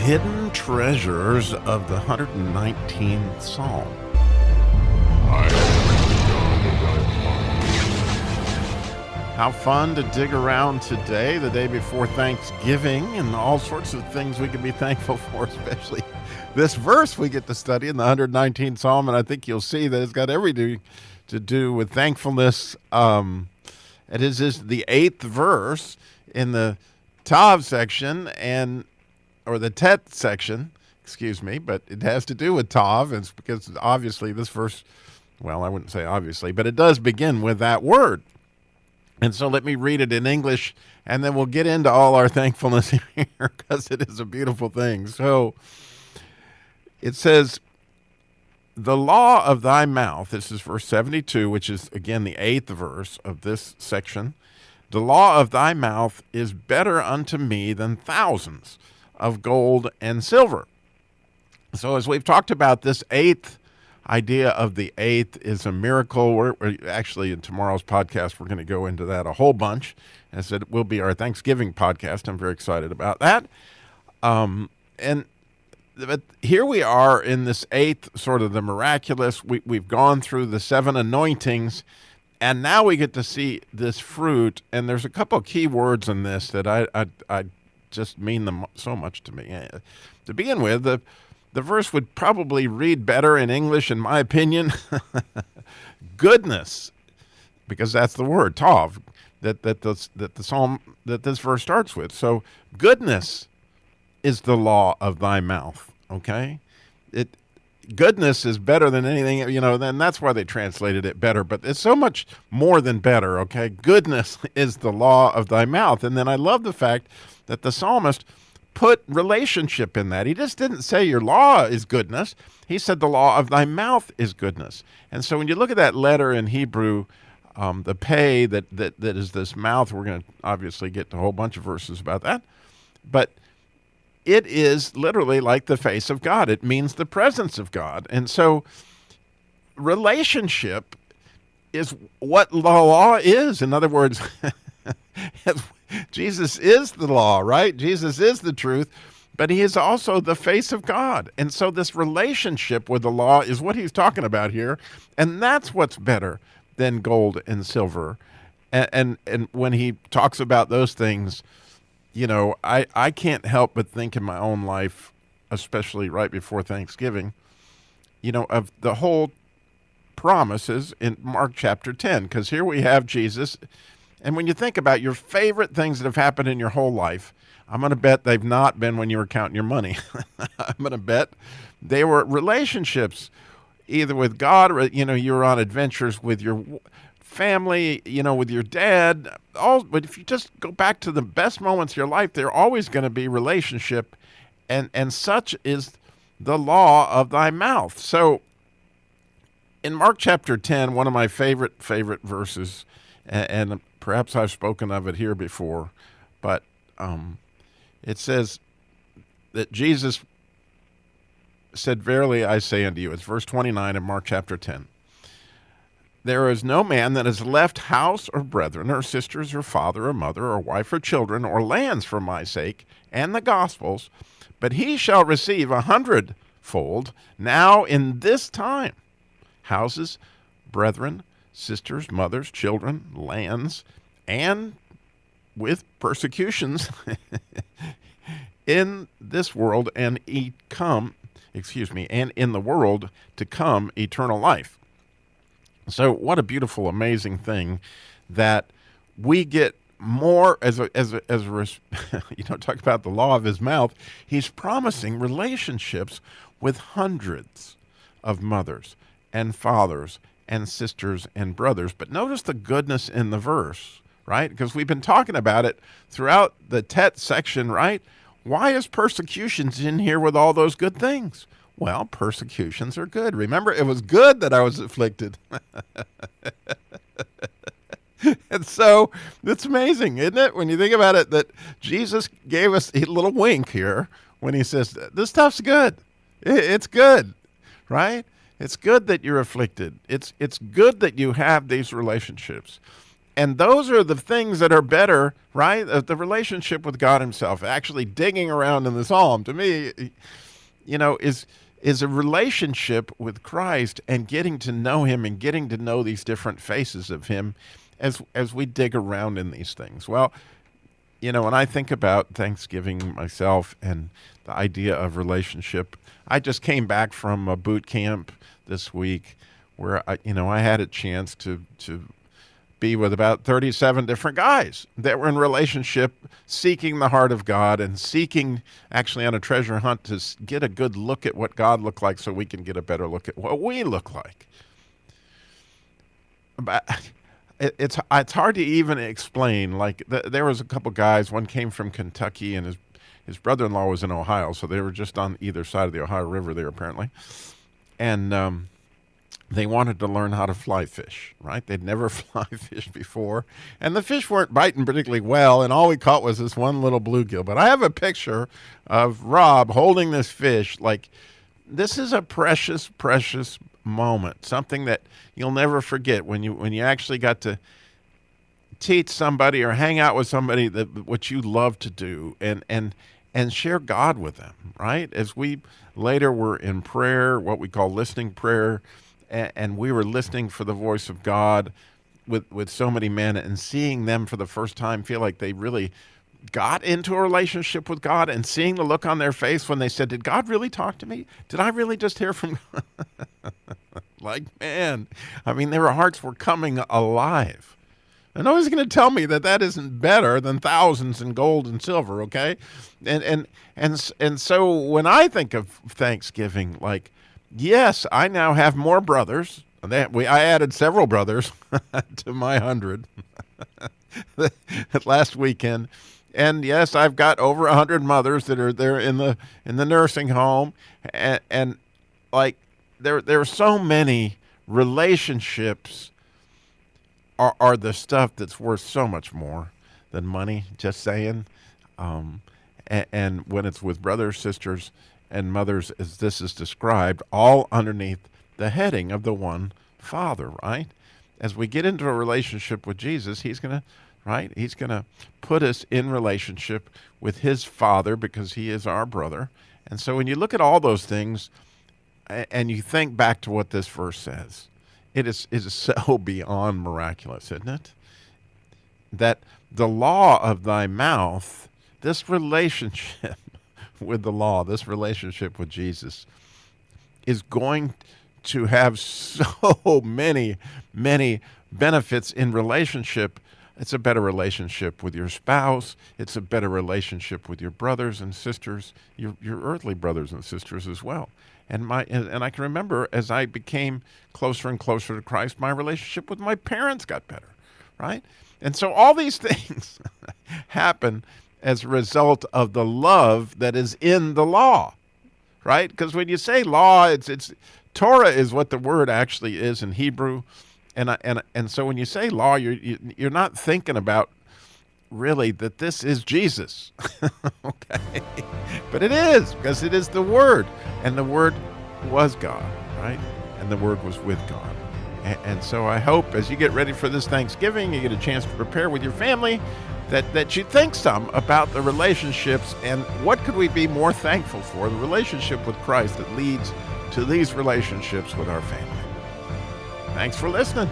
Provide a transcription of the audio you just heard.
hidden treasures of the 119th Psalm. How fun to dig around today, the day before Thanksgiving, and all sorts of things we can be thankful for, especially this verse we get to study in the 119th Psalm, and I think you'll see that it's got everything to do with thankfulness. It is the 8th verse in the Tav section, or the Tet section, but it has to do with Tav. It's because obviously this verse, well, I wouldn't say obviously, but it does begin with that word. And so let me read it in English, and then we'll get into all our thankfulness here because it is a beautiful thing. So it says, the law of thy mouth, this is verse 72, which is, again, the 8th verse of this section. The law of thy mouth is better unto me than thousands of gold and silver. So as we've talked about, this 8th idea of the 8th is a miracle. We're actually, in tomorrow's podcast, we're going to go into that a whole bunch. As it will be our Thanksgiving podcast. I'm very excited about that. But here we are in this 8th, sort of the miraculous. We've gone through the 7 anointings, and now we get to see this fruit. And there's a couple of key words in this that I just mean them so much to me. To begin with, the verse would probably read better in English, in my opinion. Goodness, because that's the word, Tav, that the psalm, that this verse starts with. So goodness is the law of thy mouth, okay? Goodness is better than anything, and that's why they translated it better, but it's so much more than better, okay? Goodness is the law of thy mouth. And then I love the fact that the psalmist put relationship in that. He just didn't say your law is goodness. He said the law of thy mouth is goodness. And so when you look at that letter in Hebrew, the pei, that is this mouth, we're going to obviously get to a whole bunch of verses about that, but it is literally like the face of God. It means the presence of God. And so relationship is what the law is. In other words, Jesus is the law, right? Jesus is the truth, but he is also the face of God. And so this relationship with the law is what he's talking about here, and that's what's better than gold and silver. And when he talks about those things, I can't help but think in my own life, especially right before Thanksgiving, of the whole promises in Mark chapter 10, because here we have Jesus. And when you think about your favorite things that have happened in your whole life, I'm going to bet they've not been when you were counting your money. I'm going to bet they were relationships, either with God or, you were on adventures with your family, with your dad. But if you just go back to the best moments of your life, they're always going to be relationship. And such is the law of thy mouth. So in Mark chapter 10, one of my favorite verses, and perhaps I've spoken of it here before, but it says that Jesus said, verily I say unto you, it's verse 29 in Mark chapter 10, there is no man that has left house or brethren or sisters or father or mother or wife or children or lands for my sake and the gospel's, but he shall receive 100-fold now in this time, houses, brethren, sisters, mothers, children, lands, and with persecutions in this world and in the world to come eternal life. So what a beautiful, amazing thing that we get more as talk about the law of his mouth. He's promising relationships with hundreds of mothers and fathers and sisters and brothers. But notice the goodness in the verse, right? Because we've been talking about it throughout the Tet section, right? Why is persecutions in here with all those good things? Well, persecutions are good. Remember, it was good that I was afflicted. And so it's amazing, isn't it? When you think about it, that Jesus gave us a little wink here when he says, this stuff's good. It's good, right? It's good that you're afflicted. It's good that you have these relationships. And those are the things that are better, right? The relationship with God himself, actually digging around in the Psalm, to me, is a relationship with Christ and getting to know him and getting to know these different faces of him as we dig around in these things. Well, when I think about Thanksgiving myself and the idea of relationship, I just came back from a boot camp this week where I had a chance to be with about 37 different guys that were in relationship, seeking the heart of God and seeking, actually on a treasure hunt, to get a good look at what God looked like so we can get a better look at what we look like. But it's hard to even explain. Like there was a couple guys. One came from Kentucky, and his brother-in-law was in Ohio, so they were just on either side of the Ohio River there, apparently. And they wanted to learn how to fly fish, right? They'd never fly fish before, and the fish weren't biting particularly well, and all we caught was this one little bluegill. But I have a picture of Rob holding this fish. Like, this is a precious, precious moment, something that you'll never forget when you actually got to teach somebody or hang out with somebody that what you love to do and share God with them, right? As we later were in prayer, what we call listening prayer, and we were listening for the voice of God with so many men, and seeing them for the first time feel like they really got into a relationship with God, and seeing the look on their face when they said, did God really talk to me? Did I really just hear from God? Like, man, I mean, their hearts were coming alive. And nobody's going to tell me that isn't better than thousands in gold and silver, okay? And so when I think of Thanksgiving, like, yes, I now have more brothers. I added several brothers to my 100 last weekend. And yes, I've got over 100 mothers that are there in the nursing home. And like, there are so many relationships are the stuff that's worth so much more than money, just saying. And when it's with brothers, sisters, and mothers, as this is described, all underneath the heading of the one Father, right? As we get into a relationship with Jesus, he's going to put us in relationship with his Father because he is our brother. And so when you look at all those things and you think back to what this verse says, it is so beyond miraculous, isn't it? That the law of thy mouth, this relationship with the law, this relationship with Jesus, is going to have so many, many benefits in relationship. It's a better relationship with your spouse. It's a better relationship with your brothers and sisters, your earthly brothers and sisters as well. And I can remember as I became closer and closer to Christ, my relationship with my parents got better, right? And so all these things happen as a result of the love that is in the law, right? Because when you say law, it's Torah is what the word actually is in Hebrew, and so when you say law, you're not thinking about really that this is Jesus, okay? But it is, because it is the Word, and the Word was God, right? And the Word was with God. And so I hope as you get ready for this Thanksgiving, you get a chance to prepare with your family, that you think some about the relationships and what could we be more thankful for, the relationship with Christ that leads to these relationships with our family. Thanks for listening.